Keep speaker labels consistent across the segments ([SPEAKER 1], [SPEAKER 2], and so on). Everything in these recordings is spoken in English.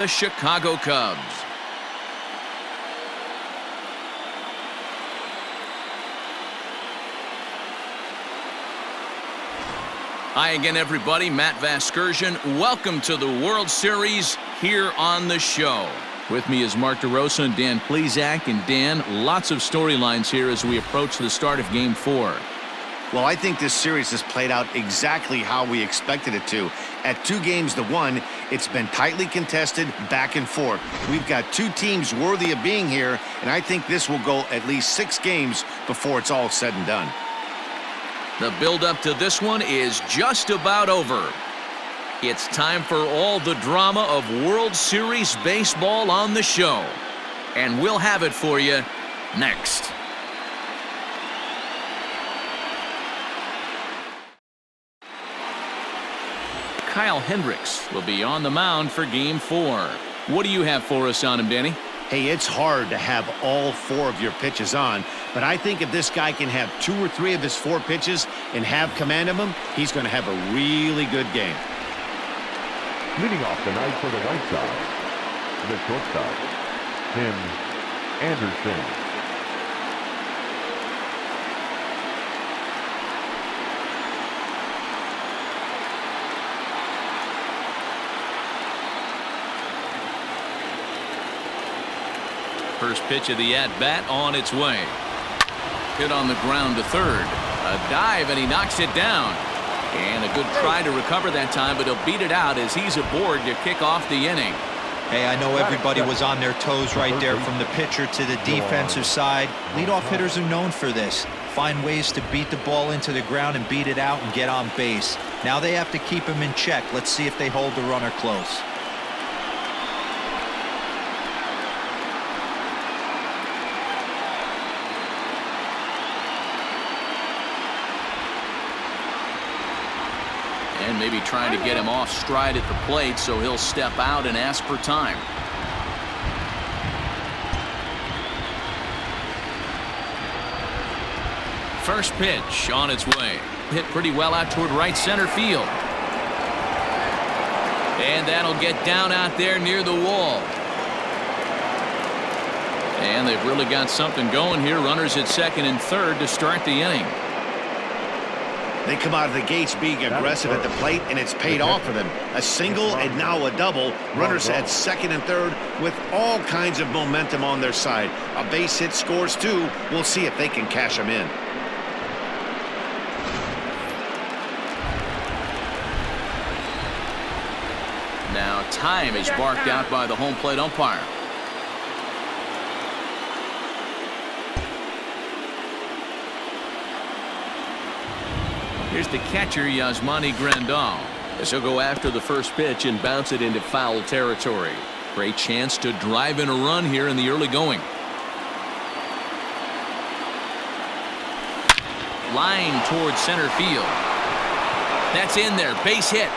[SPEAKER 1] the Chicago Cubs. Hi again, everybody. Matt Vasgersian. Welcome to the World Series here on the show. With me is Mark DeRosa and Dan Plesac. And Dan, lots of storylines here as we approach the start of Game 4.
[SPEAKER 2] Well, I think this series has played out exactly how we expected it to. At 2-1, it's been tightly contested, back and forth. We've got two teams worthy of being here, and I think this will go at least 6 games before it's all said and done.
[SPEAKER 1] The build-up to this one is just about over. It's time for all the drama of World Series baseball on the show. And we'll have it for you next. Kyle Hendricks will be on the mound for Game 4. What do you have for us on him, Danny?
[SPEAKER 2] Hey, it's hard to have all 4 of your pitches on, but I think if this guy can have 2 or 3 of his 4 pitches and have command of them, he's going to have a really good game.
[SPEAKER 3] Leading off tonight for the White Sox, the shortstop, Tim Anderson.
[SPEAKER 1] First pitch of the at-bat on its way. Hit on the ground to third. A dive, and he knocks it down. And a good try to recover that time, but he'll beat it out as he's aboard to kick off the inning.
[SPEAKER 4] Hey, I know everybody was on their toes right there from the pitcher to the defensive side. Leadoff hitters are known for this. Find ways to beat the ball into the ground and beat it out and get on base. Now they have to keep him in check. Let's see if they hold the runner close.
[SPEAKER 1] And maybe trying to get him off stride at the plate, so he'll step out and ask for time. First pitch on its way. Hit pretty well out toward right center field. And that'll get down out there near the wall. And they've really got something going here. Runners at second and third to start the inning.
[SPEAKER 2] They come out of the gates being aggressive at the plate, and it's paid off for them. A single and now a double. Runners at second and third with all kinds of momentum on their side. A base hit scores too. We'll see if they can cash them in.
[SPEAKER 1] Now time is barked out by the home plate umpire. Here's the catcher, Yasmani Grandal, as he'll go after the first pitch and bounce it into foul territory. Great chance to drive in a run here in the early going. Line towards center field. That's in there. Base hit.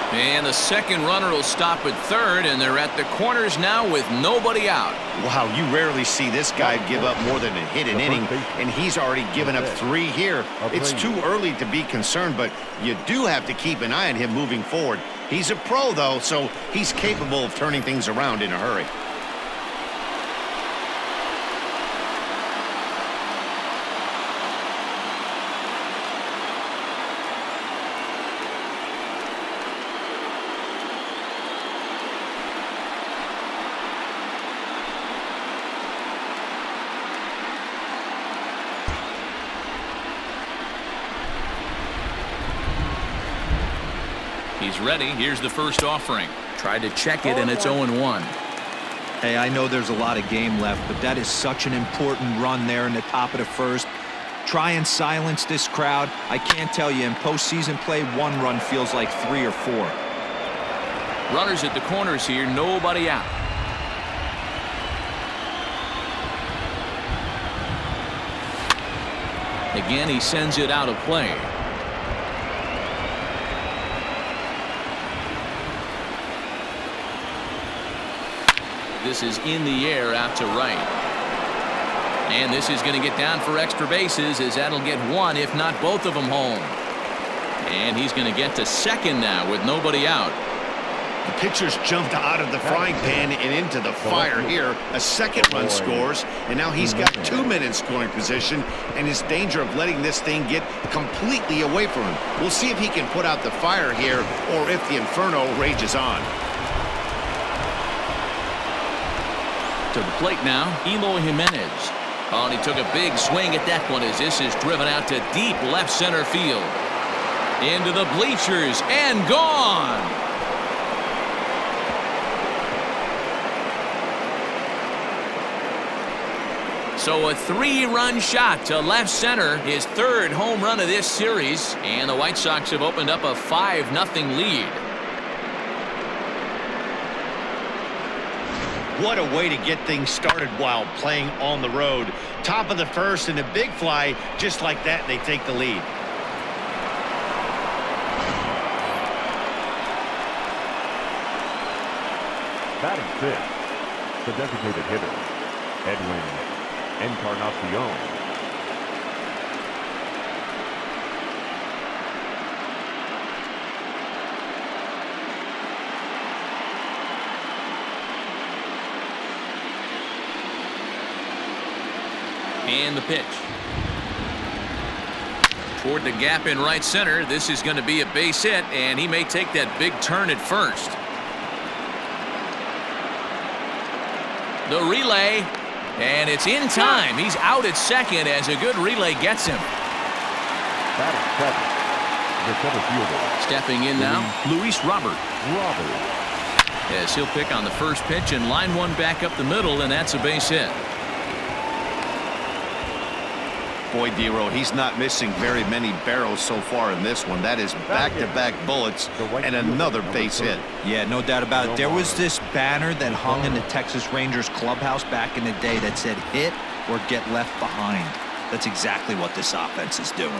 [SPEAKER 1] And the second runner will stop at third, and they're at the corners now with nobody out.
[SPEAKER 2] Wow, you rarely see this guy give up more than a hit an inning, and he's already given up 3 here. It's too early to be concerned, but you do have to keep an eye on him moving forward. He's a pro, though, so he's capable of turning things around in a hurry.
[SPEAKER 1] He's ready. Here's the first offering. Tried to check it, and it's 0-1.
[SPEAKER 4] Hey, I know there's a lot of game left, but that is such an important run there in the top of the first. Try and silence this crowd. I can't tell you, in postseason play, 1 run feels like 3 or 4.
[SPEAKER 1] Runners at the corners here, nobody out. Again, he sends it out of play. This is in the air out to right. And this is going to get down for extra bases, as that'll get 1, if not both of them, home. And he's going to get to second now with nobody out.
[SPEAKER 2] The pitcher's jumped out of the frying pan and into the fire here. A second run scores, and now he's got 2 men in scoring position and is danger of letting this thing get completely away from him. We'll see if he can put out the fire here or if the inferno rages on.
[SPEAKER 1] To the plate now, Eloy Jimenez. Oh, and he took a big swing at that one as this is driven out to deep left center field. Into the bleachers and gone. So a 3-run shot to left center, his 3rd home run of this series, and the White Sox have opened up a 5-0 lead.
[SPEAKER 2] What a way to get things started while playing on the road. Top of the first and a big fly, just like that, and they take the lead.
[SPEAKER 3] Batting 5th, the designated hitter, Edwin Encarnacion.
[SPEAKER 1] And the pitch. Toward the gap in right center. This is going to be a base hit, and he may take that big turn at first. The relay. And it's in time. He's out at second as a good relay gets him.
[SPEAKER 3] Batting 7th, the center fielder.
[SPEAKER 1] Stepping in now, Luis Robert. As he'll pick on the first pitch and line one back up the middle, and that's a base hit.
[SPEAKER 2] Boy, Dero, he's not missing very many barrels so far in this one. That is back-to-back bullets and another base hit.
[SPEAKER 4] Yeah, no doubt about it. There was this banner that hung in the Texas Rangers clubhouse back in the day that said hit or get left behind. That's exactly what this offense is doing.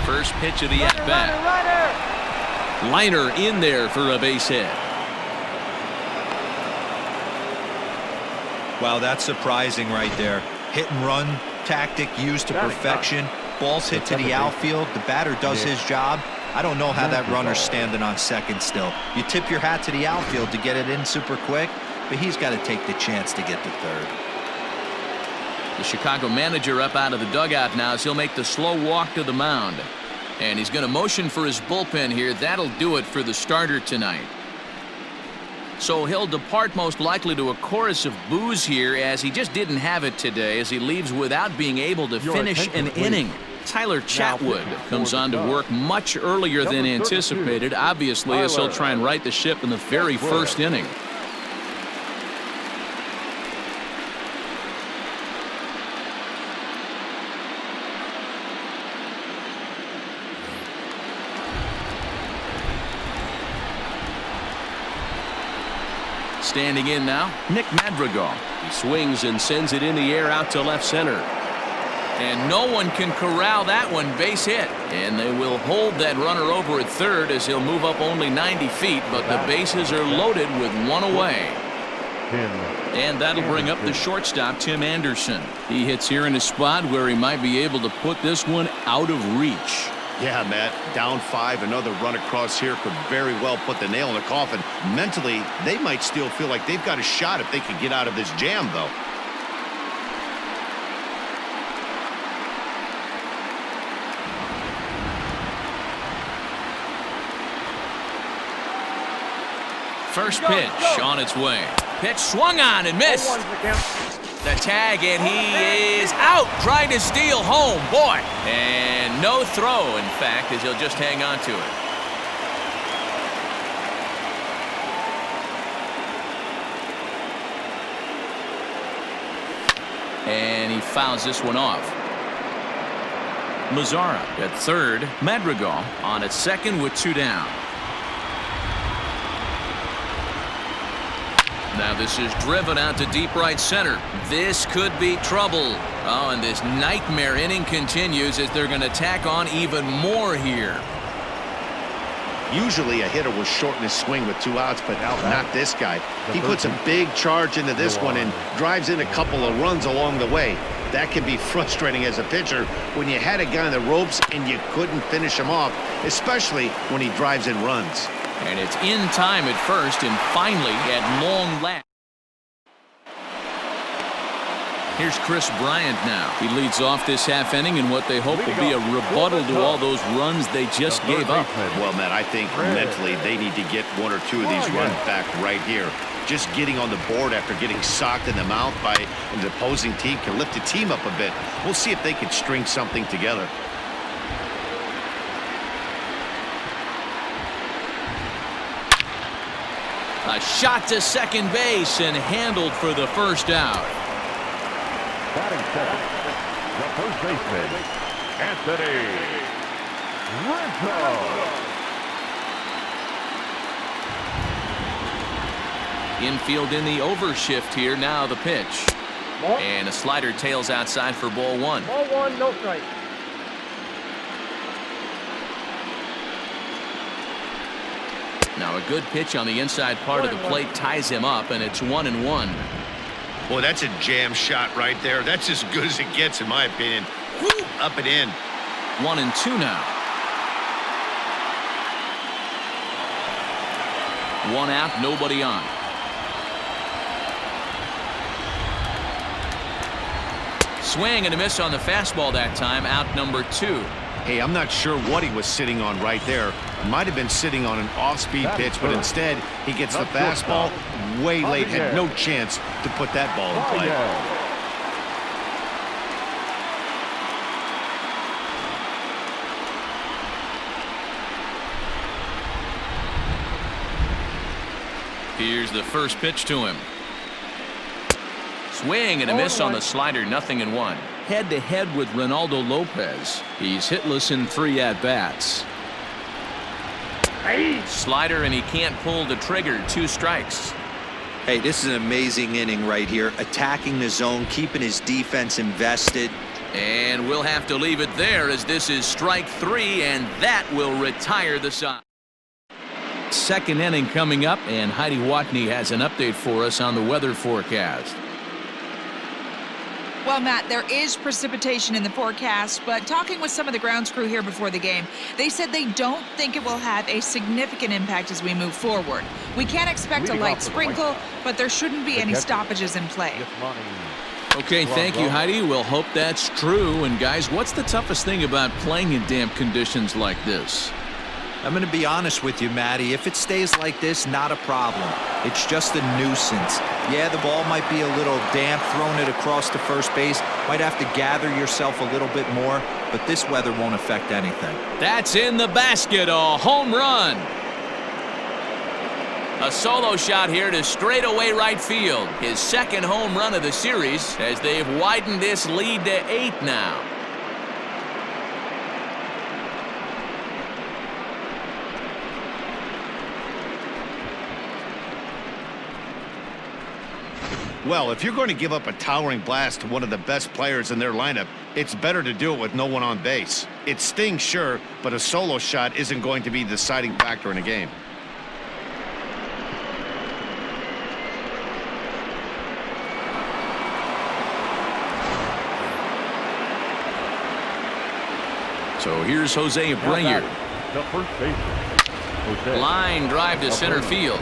[SPEAKER 1] First pitch of the at-bat. Liner in there for a base hit.
[SPEAKER 4] Wow, that's surprising right there. Hit and run tactic used to perfection. Balls hit to the outfield. The batter does his job. I don't know how that runner's standing on second still. You tip your hat to the outfield to get it in super quick, but he's got to take the chance to get to third.
[SPEAKER 1] The Chicago manager up out of the dugout now as he'll make the slow walk to the mound. And he's going to motion for his bullpen here. That'll do it for the starter tonight. So he'll depart most likely to a chorus of boos here as he just didn't have it today as he leaves without being able to finish an inning. Tyler Chatwood comes on to work much earlier than anticipated, obviously, as he'll try and right the ship in the very first inning. Standing in now, Nick Madrigal. He swings and sends it in the air out to left center. And no one can corral that one. Base hit. And they will hold that runner over at third as he'll move up only 90 feet, but the bases are loaded with one away. And that'll bring up the shortstop, Tim Anderson. He hits here in a spot where he might be able to put this one out of reach.
[SPEAKER 2] Yeah, Matt, down 5, another run across here could very well put the nail in the coffin. Mentally, they might still feel like they've got a shot if they can get out of this jam, though.
[SPEAKER 1] First pitch on its way. Pitch swung on and missed. The tag, and he is out trying to steal home. Boy, and no throw, in fact, as he'll just hang on to it. And he fouls this one off. Mazzara at third. Madrigal on at second with 2 down. Now this is driven out to deep right center. This could be trouble. Oh, and this nightmare inning continues as they're going to tack on even more here.
[SPEAKER 2] Usually a hitter will shorten his swing with 2 outs, but not this guy. He puts a big charge into this one and drives in a couple of runs along the way. That can be frustrating as a pitcher when you had a guy on the ropes and you couldn't finish him off, especially when he drives in runs.
[SPEAKER 1] And it's in time at first, and finally at long last. Here's Chris Bryant now. He leads off this half inning in what they hope will be a rebuttal to all those runs they just gave up.
[SPEAKER 2] Well, Matt, I think mentally they need to get 1 or 2 of these runs back right here. Just getting on the board after getting socked in the mouth by an opposing team can lift the team up a bit. We'll see if they can string something together.
[SPEAKER 1] A shot to second base and handled for the first out.
[SPEAKER 3] Batting second, the first baseman, Anthony Rizzo.
[SPEAKER 1] Infield in the overshift here. Now the pitch. And a slider tails outside for ball 1.
[SPEAKER 5] Ball 1, no strike.
[SPEAKER 1] Now a good pitch on the inside part of the plate ties him up, and it's 1-1.
[SPEAKER 2] Boy, that's a jam shot right there. That's as good as it gets, in my opinion. Woo! Up and in.
[SPEAKER 1] 1-2 now. 1 out, nobody on. Swing and a miss on the fastball that time. Out number 2.
[SPEAKER 2] Hey, I'm not sure what he was sitting on right there. Might have been sitting on an off-speed pitch, but instead he gets the fastball way late. Had no chance to put that ball in play.
[SPEAKER 1] Here's the first pitch to him. Swing and a miss on the slider. 0-1. Head-to-head with Ronaldo Lopez. He's hitless in 3 at-bats. Slider, and he can't pull the trigger. 2 strikes.
[SPEAKER 4] Hey, this is an amazing inning right here. Attacking the zone, keeping his defense invested.
[SPEAKER 1] And we'll have to leave it there as this is strike 3, and that will retire the side. Second inning coming up, and Heidi Watney has an update for us on the weather forecast.
[SPEAKER 6] Well, Matt, there is precipitation in the forecast, but talking with some of the grounds crew here before the game, they said they don't think it will have a significant impact as we move forward. We can expect a light sprinkle, but there shouldn't be any stoppages in play.
[SPEAKER 1] Okay, thank you, Heidi. We'll hope that's true. And, guys, what's the toughest thing about playing in damp conditions like this?
[SPEAKER 4] I'm going to be honest with you, Matty. If it stays like this, not a problem. It's just a nuisance. Yeah, the ball might be a little damp, throwing it across to first base. Might have to gather yourself a little bit more, but this weather won't affect anything.
[SPEAKER 1] That's in the basket, a home run. A solo shot here to straightaway right field. His second home run of the series as they've widened this lead to 8 now.
[SPEAKER 2] Well, if you're going to give up a towering blast to one of the best players in their lineup, it's better to do it with no one on base. It stings, sure, but a solo shot isn't going to be the deciding factor in a game.
[SPEAKER 1] So here's Jose Abreu.
[SPEAKER 3] The first baseman, Jose.
[SPEAKER 1] Line drive to center field.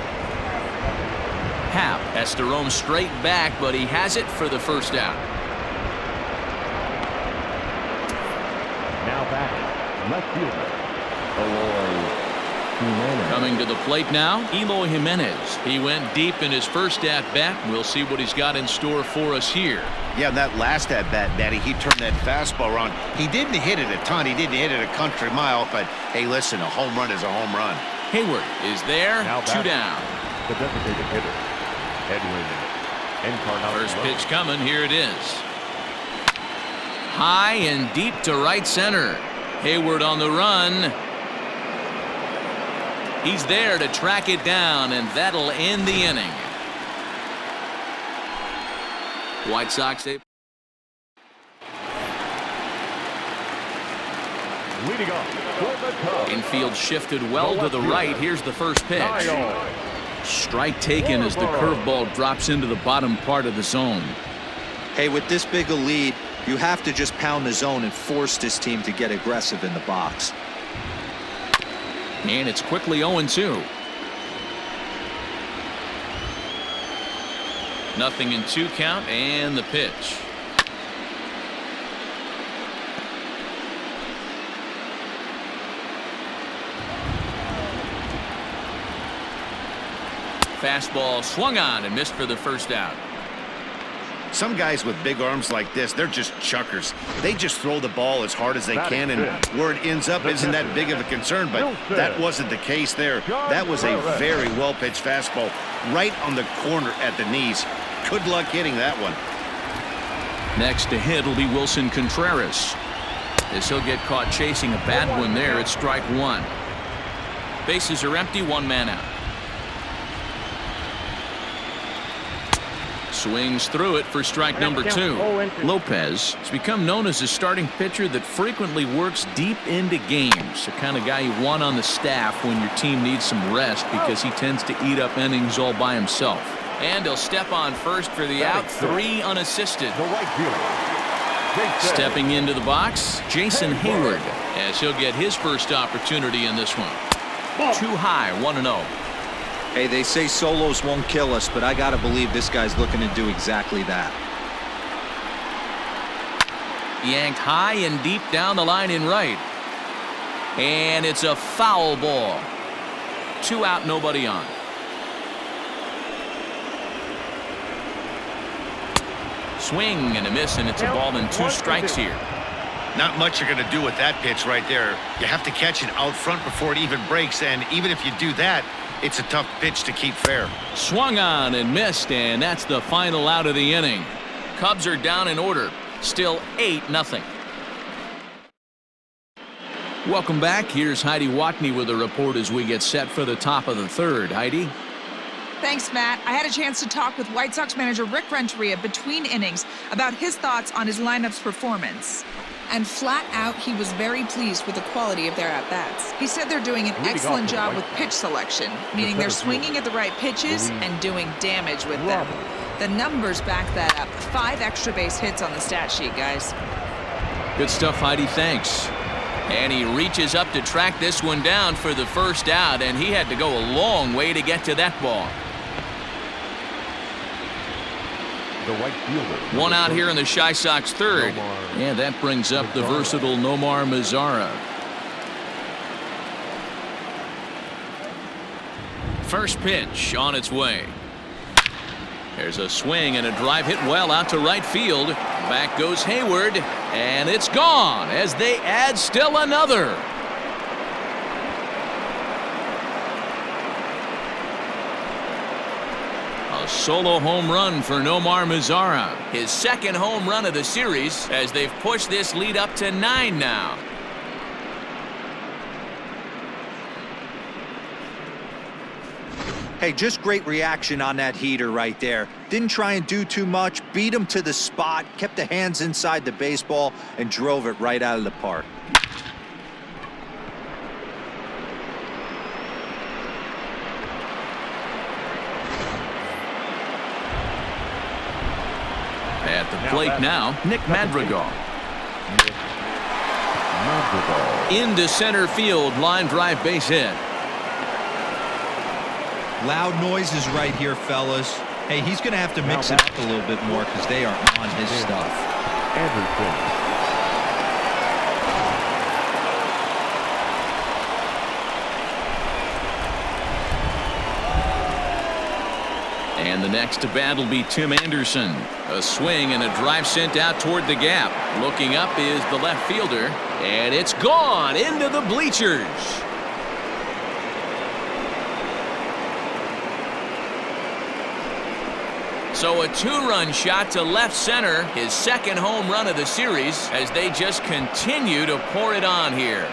[SPEAKER 1] Happ has to roam straight back, but he has it for the first out.
[SPEAKER 3] Now batting, left fielder, Eloy Jimenez.
[SPEAKER 1] Coming to the plate now, Eloy Jimenez. He went deep in his first at-bat. We'll see what he's got in store for us here.
[SPEAKER 2] Yeah, that last at-bat, Matty, he turned that fastball around. He didn't hit it a ton. He didn't hit it a country mile, but, hey, listen, a home run is a home run.
[SPEAKER 1] Hayward is there,
[SPEAKER 3] Now
[SPEAKER 1] 2 down.
[SPEAKER 3] The designated hitter, Edwin Encarnacion.
[SPEAKER 1] First pitch coming, here it is. High and deep to right center. Hayward on the run. He's there to track it down, and that'll end the inning. White Sox,
[SPEAKER 3] Leading off for the Cubs.
[SPEAKER 1] infield shifted well to the right. Here's the first pitch.
[SPEAKER 3] Kyle.
[SPEAKER 1] Strike taken as the curveball drops into the bottom part of the zone.
[SPEAKER 4] Hey, with this big a lead, you have to just pound the zone and force this team to get aggressive in the box.
[SPEAKER 1] And it's quickly 0-2. Nothing in 2 count, and the pitch. Fastball swung on and missed for the first out.
[SPEAKER 2] Some guys with big arms like this, they're just chuckers. They just throw the ball as hard as they can, and where it ends up isn't that big of a concern, but that wasn't the case there. That was a very well-pitched fastball right on the corner at the knees. Good luck hitting that one.
[SPEAKER 1] Next to hit will be Wilson Contreras, as he'll get caught chasing a bad one there at strike 1. Bases are empty, 1 man out. Swings through it for strike number 2. Lopez has become known as a starting pitcher that frequently works deep into games. The kind of guy you want on the staff when your team needs some rest, because he tends to eat up innings all by himself. And he'll step on first for the out, 3 unassisted. Stepping into the box, Jason Hayward, as he'll get his first opportunity in this one. Too high, 1-0.
[SPEAKER 4] Hey, they say solos won't kill us, but I got to believe this guy's looking to do exactly that.
[SPEAKER 1] Yanked high and deep down the line in right. And it's a foul ball. 2 out, nobody on. Swing and a miss, and it's a ball and 2 strikes here.
[SPEAKER 2] Not much you're going to do with that pitch right there. You have to catch it out front before it even breaks, and even if you do that, it's a tough pitch to keep fair.
[SPEAKER 1] Swung on and missed, and that's the final out of the inning. Cubs are down in order. Still 8-0. Welcome back. Here's Heidi Watney with a report as we get set for the top of the 3rd. Heidi?
[SPEAKER 6] Thanks, Matt. I had a chance to talk with White Sox manager Rick Renteria between innings about his thoughts on his lineup's performance. And flat out, he was very pleased with the quality of their at-bats. He said they're doing an excellent job with pitch selection, meaning they're swinging at the right pitches and doing damage with them. The numbers back that up. 5 extra base hits on the stat sheet, guys.
[SPEAKER 1] Good stuff, Heidi. Thanks. And he reaches up to track this one down for the first out, and he had to go a long way to get to that ball.
[SPEAKER 3] The right fielder.
[SPEAKER 1] 1 out here in the Chi Sox 3rd. And that brings up the versatile Nomar Mazara. First pitch on its way. There's a swing and a drive hit well out to right field. Back goes Hayward, and it's gone as they add still another. A solo home run for Nomar Mazara. His 2nd home run of the series, as they've pushed this lead up to 9 now.
[SPEAKER 4] Hey, just great reaction on that heater right there. Didn't try and do too much, beat him to the spot, kept the hands inside the baseball, and drove it right out of the park.
[SPEAKER 1] At the plate now, Nick Madrigal. Into center field, line drive base hit.
[SPEAKER 4] Loud noises right here, fellas. Hey, he's going to have to mix it up a little bit more because they are on his stuff.
[SPEAKER 1] And the next to bat will be Tim Anderson. A swing and a drive sent out toward the gap. Looking up is the left fielder, and it's gone into the bleachers. So a 2-run shot to left center, his 2nd home run of the series, as they just continue to pour it on here.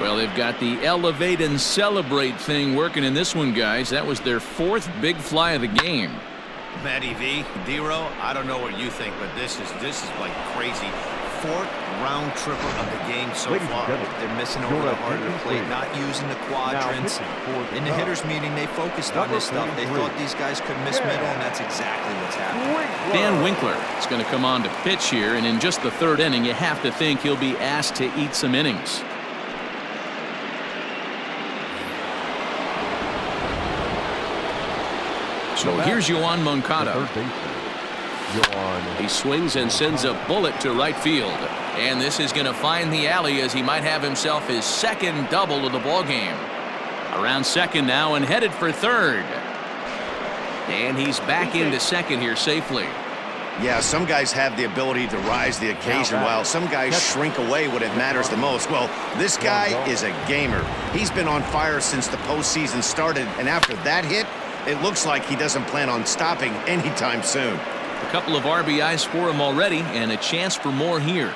[SPEAKER 1] Well, they've got the elevate and celebrate thing working in this one, guys. That was their 4th big fly of the game.
[SPEAKER 2] Matty V, D-Row, I don't know what you think, but this is like crazy. 4th round tripper of the game so far.
[SPEAKER 4] They're missing over the heart of the plate, not using the quadrants. In the hitters meeting, they focused on this stuff. They thought these guys could miss middle, and that's exactly what's happening.
[SPEAKER 1] Dan Winkler is going to come on to pitch here, and in just the 3rd inning, you have to think he'll be asked to eat some innings. So here's Yoan Moncada. He swings and sends a bullet to right field. And this is going to find the alley as he might have himself his 2nd double of the ball game. Around 2nd now and headed for 3rd. And he's back into 2nd here safely.
[SPEAKER 2] Yeah, some guys have the ability to rise to the occasion while some guys shrink away when it matters the most. Well, this guy is a gamer. He's been on fire since the postseason started, and after that hit, it looks like he doesn't plan on stopping anytime soon.
[SPEAKER 1] A couple of RBIs for him already, and a chance for more here.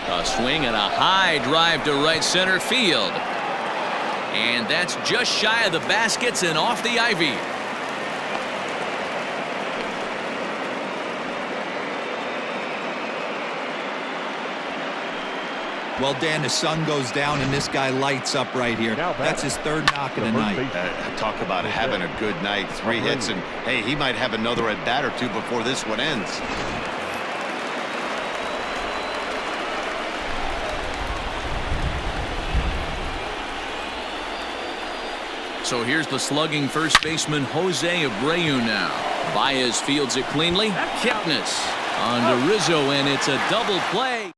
[SPEAKER 1] A swing and a high drive to right center field. And that's just shy of the baskets and off the ivy.
[SPEAKER 4] Well, Dan, the sun goes down and this guy lights up right here. That's his 3rd knock of the night.
[SPEAKER 2] Talk about having a good night. 3 hits, and hey, he might have another at bat or 2 before this one ends.
[SPEAKER 1] So here's the slugging first baseman Jose Abreu now. Baez fields it cleanly. Kipnis on to Rizzo, and it's a double play.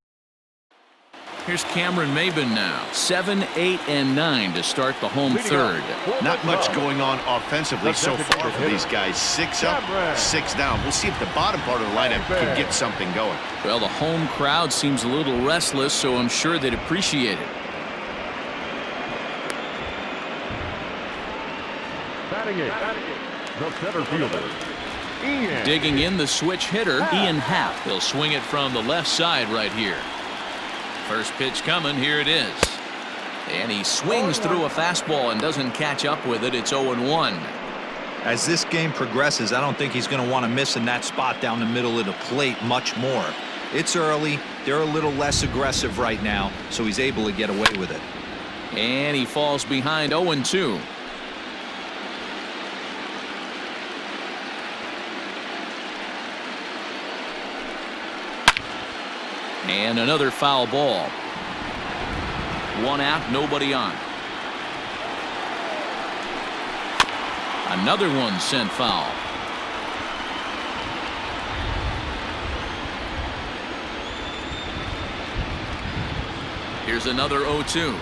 [SPEAKER 1] Here's Cameron Maybin now. 7, 8, and 9 to start the home 3rd.
[SPEAKER 2] Not much going on offensively so far for these guys. 6 up, 6 down. We'll see if the bottom part of the lineup can get something going.
[SPEAKER 1] Well, the home crowd seems a little restless, so I'm sure they'd appreciate it.
[SPEAKER 3] The center fielder, Ian.
[SPEAKER 1] Digging in the switch hitter, Ian Happ. He'll swing it from the left side right here. First pitch coming, here it is. And he swings through a fastball and doesn't catch up with it. It's 0-1.
[SPEAKER 4] As this game progresses, I don't think he's going to want to miss in that spot down the middle of the plate much more. It's early. They're a little less aggressive right now, so he's able to get away with it.
[SPEAKER 1] And he falls behind 0-2. And another foul ball. 1 out, nobody on. Another one sent foul. Here's another 0-2.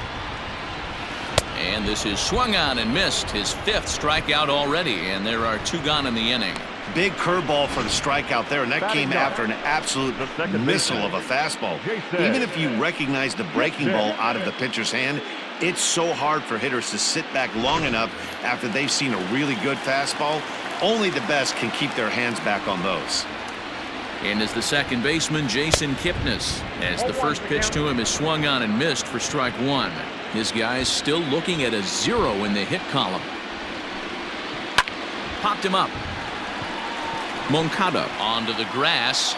[SPEAKER 1] And this is swung on and missed. His 5th strikeout already, and there are 2 gone in the inning.
[SPEAKER 2] Big curveball for the strikeout there, and that came after an absolute missile of a fastball. Even if you recognize the breaking ball out of the pitcher's hand, it's so hard for hitters to sit back long enough after they've seen a really good fastball. Only the best can keep their hands back on those.
[SPEAKER 1] And as the second baseman, Jason Kipnis, as the first pitch to him is swung on and missed for strike 1. His guy's still looking at a 0 in the hit column. Popped him up. Moncada onto the grass.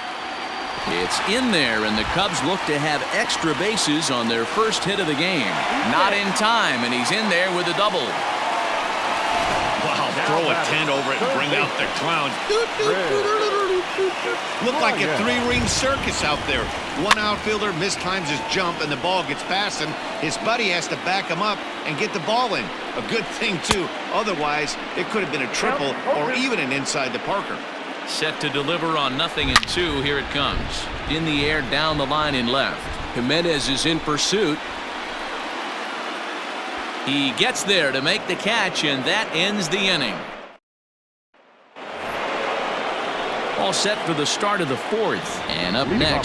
[SPEAKER 1] It's in there, and the Cubs look to have extra bases on their first hit of the game. Not in time, and he's in there with a double.
[SPEAKER 2] Wow, throw a tent over it and bring out the clowns. Look like a 3-ring circus out there. One outfielder mistimes his jump, and the ball gets past him. His buddy has to back him up and get the ball in. A good thing, too. Otherwise, it could have been a triple or even an inside the Parker.
[SPEAKER 1] Set to deliver on 0-2. Here it comes. In the air, down the line in left. Jimenez is in pursuit. He gets there to make the catch, and that ends the inning. All set for the start of the 4th. And up next.